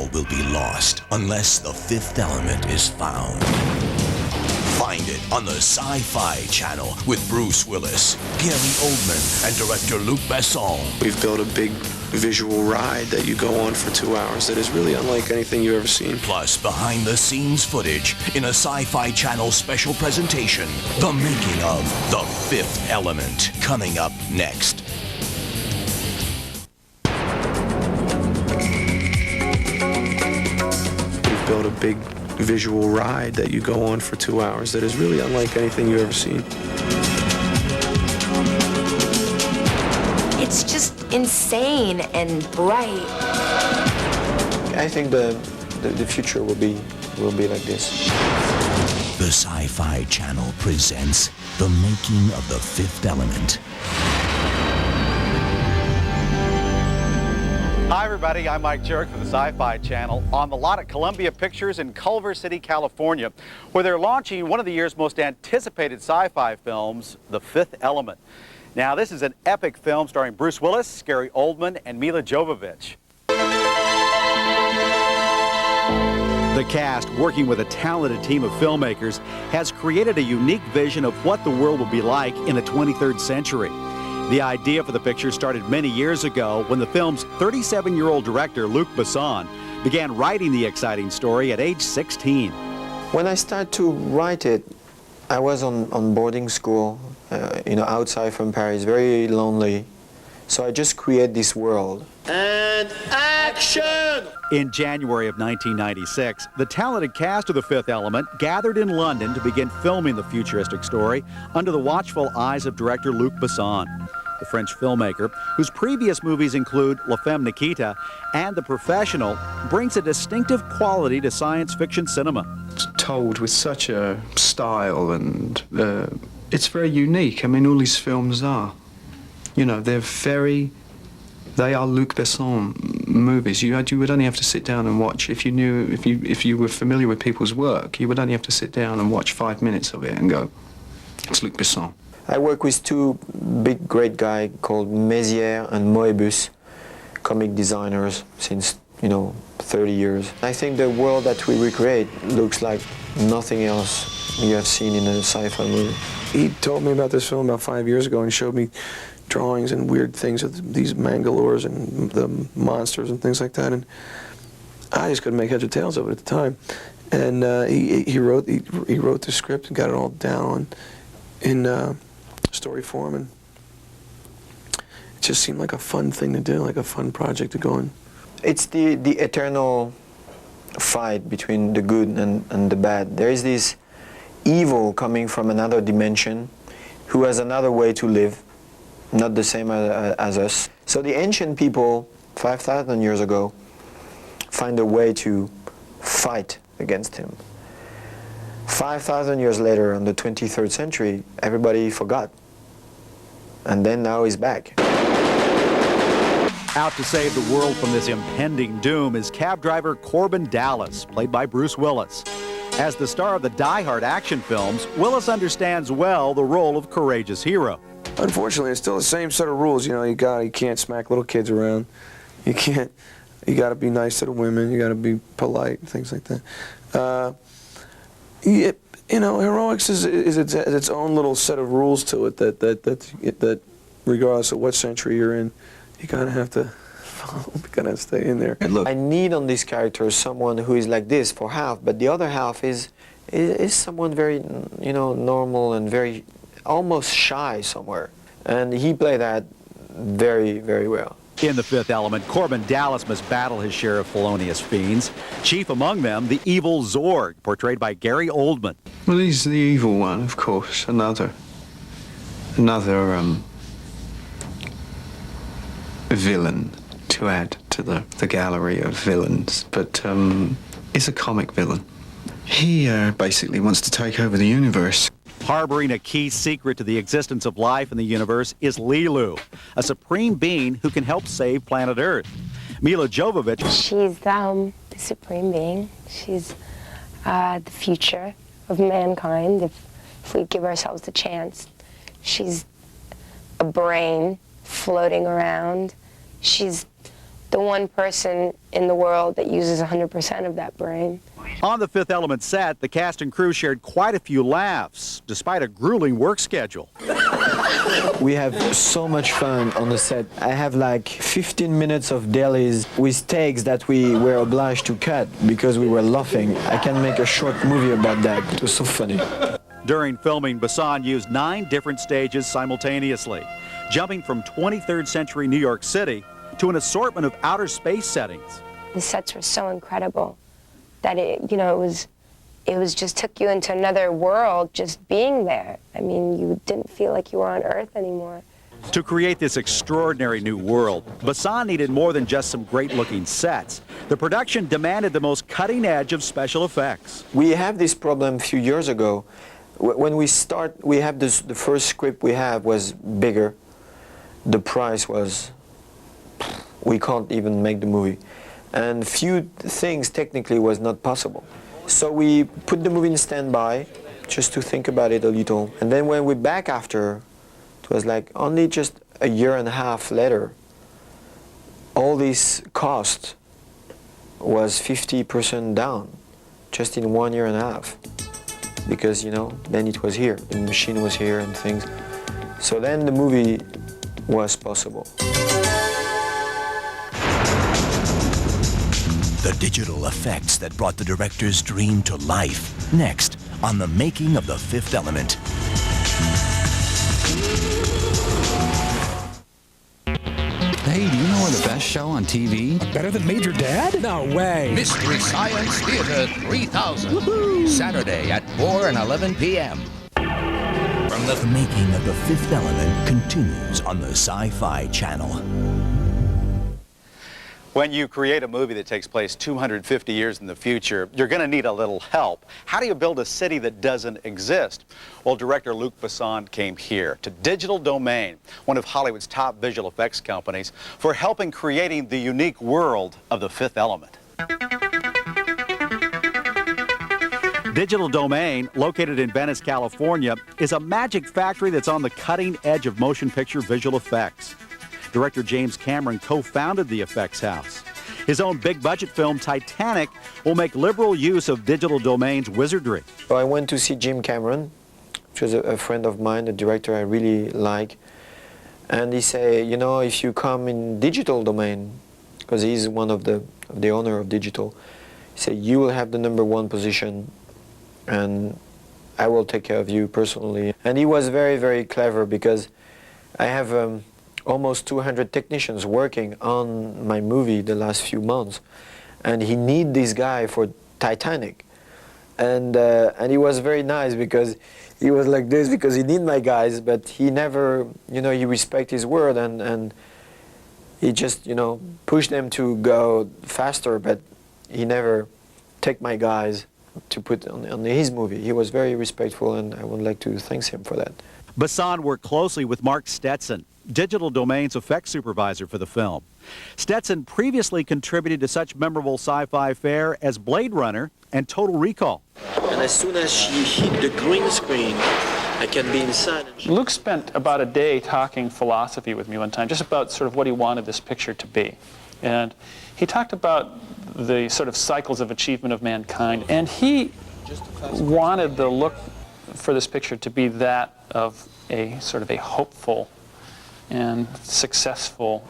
all will be lost unless the fifth element is found. Find it on the Sci-Fi channel with Bruce Willis, Gary Oldman, and director Luc Besson. We've built a big visual ride that you go on for 2 hours that is really unlike anything you've ever seen. Plus behind-the-scenes footage in a Sci-Fi channel special presentation, The Making of The Fifth Element, coming up next. We've built a big visual ride that you go on for 2 hours that is really unlike anything you've ever seen. It's just insane and bright. I think the future will be like this. The Sci-Fi channel presents The Making of The Fifth Element. Hi everybody, I'm Mike Jerick for the Sci-Fi Channel on the lot at Columbia Pictures in Culver City, California, where they're launching one of the year's most anticipated sci-fi films, The Fifth Element. Now, this is an epic film starring Bruce Willis, Gary Oldman, and Milla Jovovich. The cast, working with a talented team of filmmakers, has created a unique vision of what the world will be like in the 23rd century. The idea for the picture started many years ago when the film's 37-year-old director, Luc Besson, began writing the exciting story at age 16. When I started to write it, I was on boarding school, outside from Paris, very lonely. So I just create this world. And action! In January of 1996, the talented cast of The Fifth Element gathered in London to begin filming the futuristic story under the watchful eyes of director Luc Besson. The French filmmaker, whose previous movies include La Femme Nikita and The Professional, brings a distinctive quality to science fiction cinema. It's told with such a style and it's very unique. I mean, all these films are. You know, they are Luc Besson movies. You would only have to sit down and watch, if you were familiar with people's work, you would only have to sit down and watch 5 minutes of it and go, it's Luc Besson. I work with two big great guys called Mézières and Moebius, comic designers since 30 years. I think the world that we recreate looks like nothing else you have seen in a sci-fi movie. He told me about this film about 5 years ago and showed me drawings and weird things of these Mangalores and the monsters and things like that, and I just couldn't make heads or tails of it at the time. And he wrote the script and got it all down in story form, and it just seemed like a fun thing to do, like a fun project to go on. It's the eternal fight between the good and the bad. There is this evil coming from another dimension who has another way to live, not the same as us. So the ancient people, 5,000 years ago, find a way to fight against him. 5,000 years later, in the 23rd century, everybody forgot. And then now he's back. Out to save the world from this impending doom is cab driver Corbin Dallas, played by Bruce Willis. As the star of the die-hard action films, Willis understands well the role of courageous hero. Unfortunately, it's still the same set of rules. You can't smack little kids around. You got to be nice to the women. You got to be polite, things like that. Heroics is its own little set of rules to it that regardless of what century you're in, you kind of have to follow, you kind of stay in there. And look, I need on this character someone who is like this for half, but the other half is someone very, normal and very almost shy somewhere. And he played that very, very well. In The Fifth Element, Corbin Dallas must battle his share of felonious fiends. Chief among them, the evil Zorg, portrayed by Gary Oldman. Well, he's the evil one, of course. Another villain to add to the gallery of villains. But he's a comic villain. He basically wants to take over the universe. Harboring a key secret to the existence of life in the universe is Lilu, a supreme being who can help save planet Earth. Milla Jovovich. She's the supreme being. She's the future of mankind, if we give ourselves the chance. She's a brain floating around. She's the one person in the world that uses 100% of that brain. On the Fifth Element set, the cast and crew shared quite a few laughs, despite a grueling work schedule. We have so much fun on the set. I have like 15 minutes of dailies with takes that we were obliged to cut because we were laughing. I can make a short movie about that. It was so funny. During filming, Besson used 9 different stages simultaneously, jumping from 23rd century New York City to an assortment of outer space settings. The sets were so incredible that it was just took you into another world just being there. I mean, you didn't feel like you were on Earth anymore. To create this extraordinary new world, Besson needed more than just some great-looking sets. The production demanded the most cutting edge of special effects. We have this problem a few years ago. When we have the first script we have was bigger. The price was, we can't even make the movie. And few things technically was not possible. So we put the movie in standby just to think about it a little. And then when we're back after, it was like only just a year and a half later, all this cost was 50% down just in 1 year and a half. Because, then it was here, the machine was here and things. So then the movie was possible. The digital effects that brought the director's dream to life. Next, on the making of The Fifth Element. Hey, do you know the best show on TV? Better than Major Dad? No way. Mystery Science Theater 3000. Woo-hoo. Saturday at 4 and 11 p.m. From the making of The Fifth Element continues on the Sci-Fi Channel. When you create a movie that takes place 250 years in the future, you're going to need a little help. How do you build a city that doesn't exist? Well, director Luc Besson came here to Digital Domain, one of Hollywood's top visual effects companies, for helping creating the unique world of The Fifth Element. Digital Domain, located in Venice, California, is a magic factory that's on the cutting edge of motion picture visual effects. Director James Cameron co-founded the effects house. His own big-budget film, Titanic, will make liberal use of Digital Domain's wizardry. So I went to see Jim Cameron, which was a friend of mine, a director I really like. And he said, if you come in Digital Domain, because he's one of the owner of Digital, he said, you will have the #1 position, and I will take care of you personally. And he was very, very clever, because I have almost 200 technicians working on my movie the last few months, and he need this guy for Titanic, and he was very nice, because he was like this because he need my guys, but he never, he respect his word, and he just, push them to go faster, but he never take my guys to put on his movie. He was very respectful, and I would like to thank him for that. Besson worked closely with Mark Stetson, Digital Domain's effects supervisor for the film. Stetson previously contributed to such memorable sci-fi fare as Blade Runner and Total Recall. And as soon as she hit the green screen, I can be inside. Luke spent about a day talking philosophy with me one time, just about sort of what he wanted this picture to be. And he talked about the sort of cycles of achievement of mankind, and he wanted the look for this picture to be that of a sort of a hopeful and successful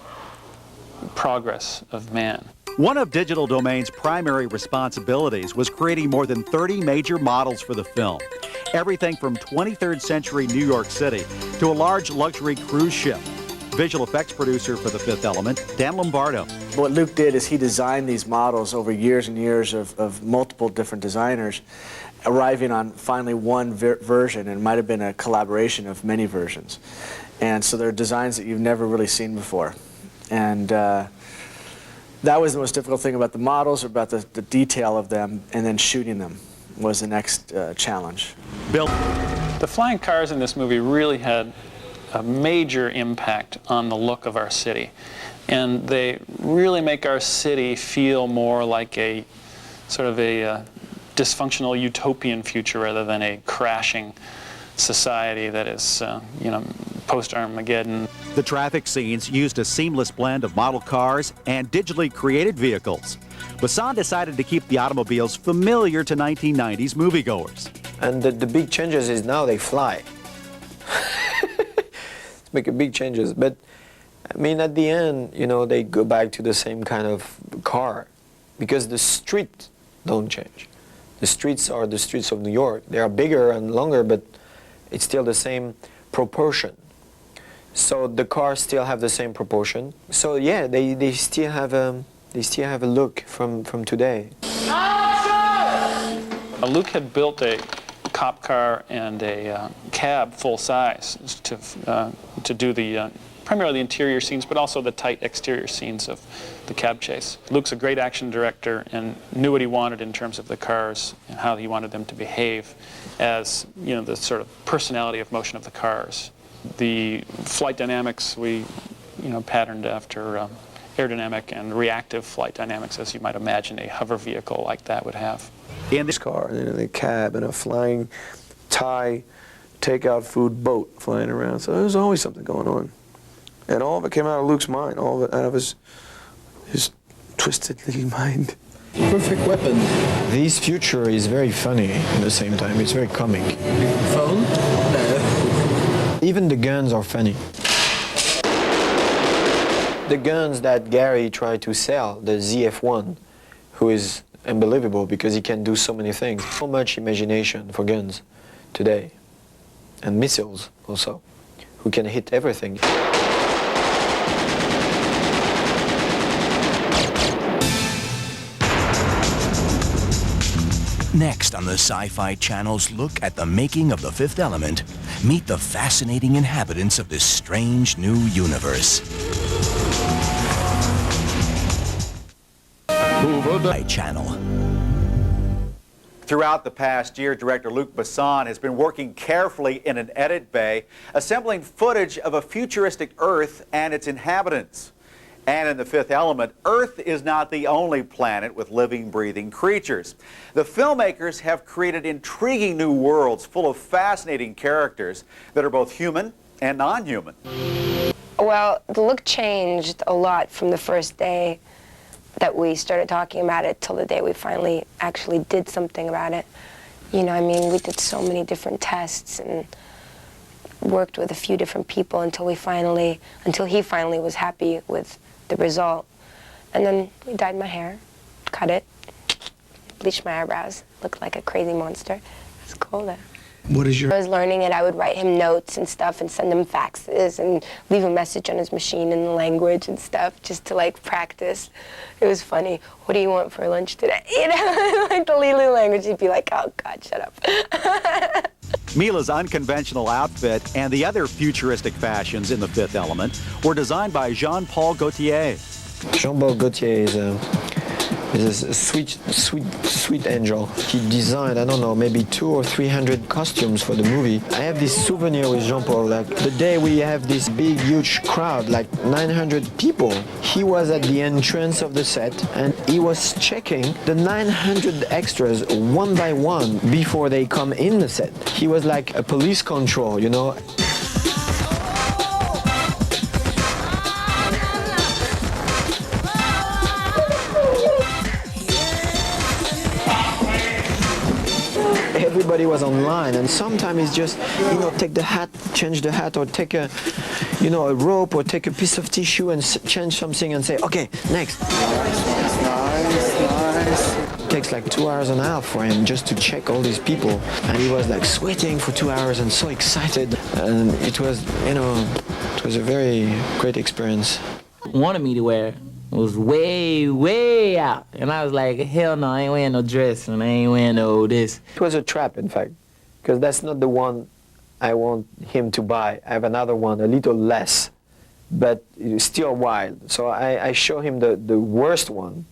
progress of man. One of Digital Domain's primary responsibilities was creating more than 30 major models for the film. Everything from 23rd century New York City to a large luxury cruise ship. Visual effects producer for The Fifth Element, Dan Lombardo. What Luke did is he designed these models over years and years of multiple different designers, arriving on finally one version, and it might have been a collaboration of many versions. And so they're designs that you've never really seen before. And that was the most difficult thing about the models, or about the detail of them, and then shooting them was the next challenge. Bill. The flying cars in this movie really had a major impact on the look of our city. And they really make our city feel more like a sort of a dysfunctional utopian future rather than a crashing society that is, post-Armageddon. The traffic scenes used a seamless blend of model cars and digitally created vehicles. Besson decided to keep the automobiles familiar to 1990s moviegoers. And the big changes is now they fly. Make a big changes, but I mean at the end, you know, they go back to the same kind of car because the streets don't change. The streets are the streets of New York. They are bigger and longer, but it's still the same proportion. So the cars still have the same proportion. So yeah, they still have a look from today. Luke had built a cop car and a cab full size to do the primarily the interior scenes, but also the tight exterior scenes of the cab chase. Luke's a great action director and knew what he wanted in terms of the cars and how he wanted them to behave as, you know, the sort of personality of motion of the cars. The flight dynamics we, you know, patterned after aerodynamic and reactive flight dynamics, as you might imagine a hover vehicle like that would have. In this car, and in a cab, and a flying Thai takeout food boat flying around. So there was always something going on. And all of it came out of Luke's mind, all of it out of his twisted little mind. Perfect weapon. This future is very funny at the same time. It's very comic. Phone? Even the guns are funny. The guns that Gary tried to sell, the ZF-1, who is unbelievable because he can do so many things. So much imagination for guns today. And missiles also, who can hit everything. Next on the Sci-Fi Channel's look at the making of The Fifth Element, meet the fascinating inhabitants of this strange new universe. Sci-Fi Channel. Throughout the past year, director Luc Besson has been working carefully in an edit bay, assembling footage of a futuristic Earth and its inhabitants. And in The Fifth Element, Earth is not the only planet with living, breathing creatures. The filmmakers have created intriguing new worlds full of fascinating characters that are both human and non-human. Well, the look changed a lot from the first day that we started talking about it till the day we finally actually did something about it. You know, I mean, we did so many different tests and worked with a few different people until he finally was happy with the result. And then we dyed my hair, cut it, bleached my eyebrows, looked like a crazy monster. It's cool though. What is your... I was learning it, I would write him notes and stuff and send him faxes and leave a message on his machine in the language and stuff just to like practice. It was funny. What do you want for lunch today? You know, like the Lulu language, he'd be like, oh God, shut up. Mila's unconventional outfit and the other futuristic fashions in The Fifth Element were designed by Jean-Paul Gaultier. Jean-Paul Gaultier is a sweet angel. He designed, I don't know, maybe 200 or 300 costumes for the movie. I have this souvenir with Jean-Paul, like the day we have this big, huge crowd, like 900 people. He was at the entrance of the set and he was checking the 900 extras one by one before they come in the set. He was like a police control, you know. Everybody was online, and sometimes it's just, you know, take the hat, change the hat, or take a, you know, a rope, or take a piece of tissue and change something and say, okay, next. Nice. It takes like 2 hours and a half for him just to check all these people, and he was like sweating for 2 hours and so excited, and it was, you know, it was a very great experience. Wanted me to wear was way out. And I was like, hell no, I ain't wearing no dress and I ain't wearing no this. It was a trap, in fact, because that's not the one I want him to buy. I have another one, a little less, but it's still wild. So I show him the worst one,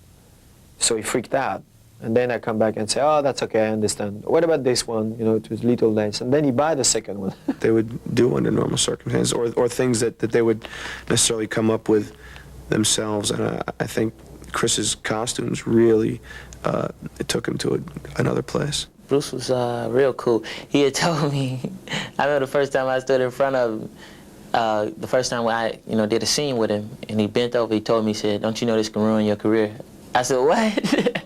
so he freaked out. And then I come back and say, oh, that's okay, I understand. What about this one? You know, it was a little less. And then he buy the second one. They would do under normal circumstances, or things that they would necessarily come up with themselves, and I think Chris's costumes really it took him to another place. Bruce was real cool. He had told me, I remember the first time I stood in front of him, the first time I, did a scene with him, and he bent over, he told me, he said, "Don't you know this can ruin your career?" I said, "What?"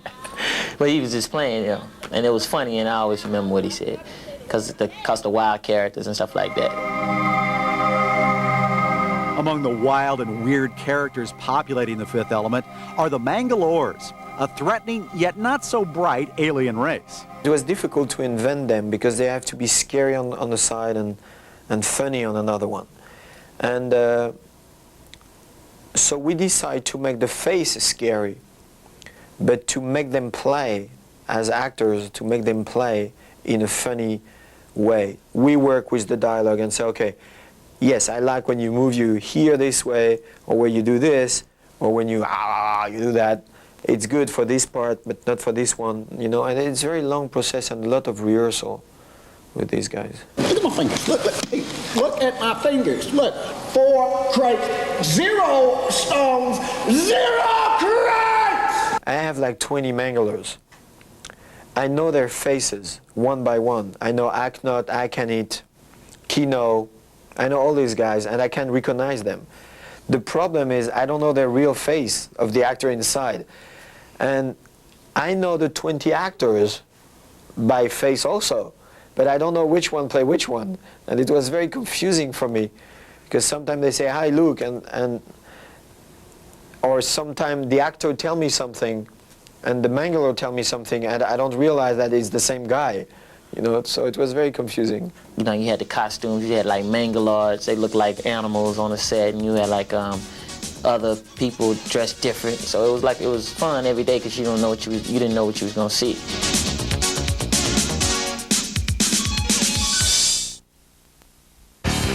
But he was just playing, and it was funny, and I always remember what he said, because the wild characters and stuff like that. Among the wild and weird characters populating the Fifth Element are the Mangalores, a threatening yet not so bright alien race. It was difficult to invent them because they have to be scary on the side and funny on another one. And so we decided to make the face scary, but to make them play as actors, to make them play in a funny way. We work with the dialogue and say, okay, yes, I like when you move your here this way, or when you do this, or when you do that. It's good for this part, but not for this one, and it's a very long process and a lot of rehearsal with these guys. Look at my fingers. Look at my fingers. Look, 4 crates, 0 stones, 0 crates! I have like 20 Mangalores. I know their faces one by one. I know Aknot, Akanit, Kino. I know all these guys, and I can recognize them. The problem is I don't know their real face of the actor inside. And I know the 20 actors by face also, but I don't know which one play which one. And it was very confusing for me, because sometimes they say, "Hi, Luke," or sometimes the actor tell me something, and the Mangalore tell me something, and I don't realize that it's the same guy. So it was very confusing. You had the costumes, you had like Mangalores, they looked like animals on the set, and you had like other people dressed different. So it was fun every day because you didn't know what you was gonna see.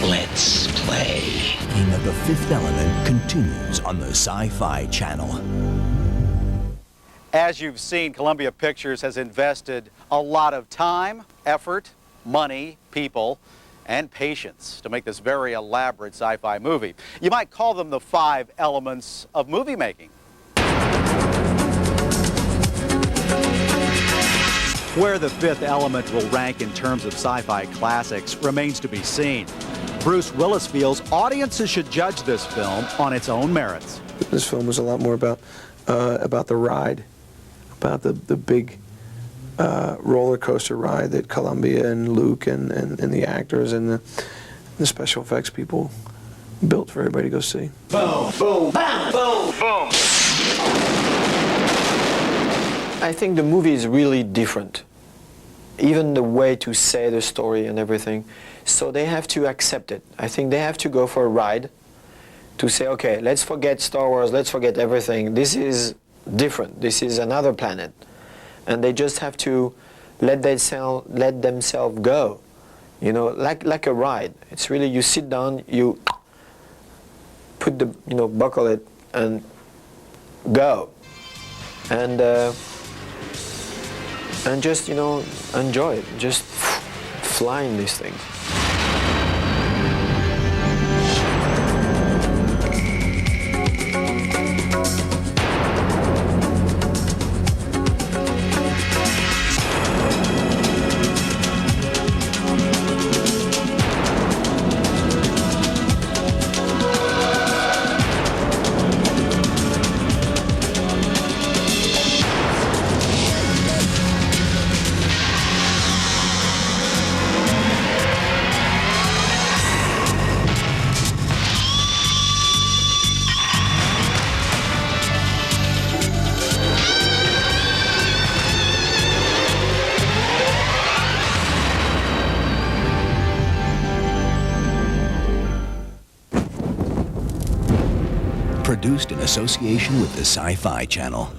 Let's play. King of the Fifth Element continues on the Sci-Fi Channel. As you've seen, Columbia Pictures has invested a lot of time, effort, money, people, and patience to make this very elaborate sci-fi movie. You might call them the 5 elements of movie making. Where the Fifth Element will rank in terms of sci-fi classics remains to be seen. Bruce Willis feels audiences should judge this film on its own merits. This film was a lot more about the ride, about the big roller coaster ride that Columbia and Luke and the actors and the special effects people built for everybody to go see. Boom, boom, bam, boom, boom. I think the movie is really different. Even the way to say the story and everything. So they have to accept it. I think they have to go for a ride to say, okay, let's forget Star Wars, let's forget everything. This is different. This is another planet. And they just have to let themselves go. Like a ride. It's really, you sit down, you put the, buckle it and go. And just, enjoy it. Just fly in these things. Produced in association with the Sci-Fi Channel.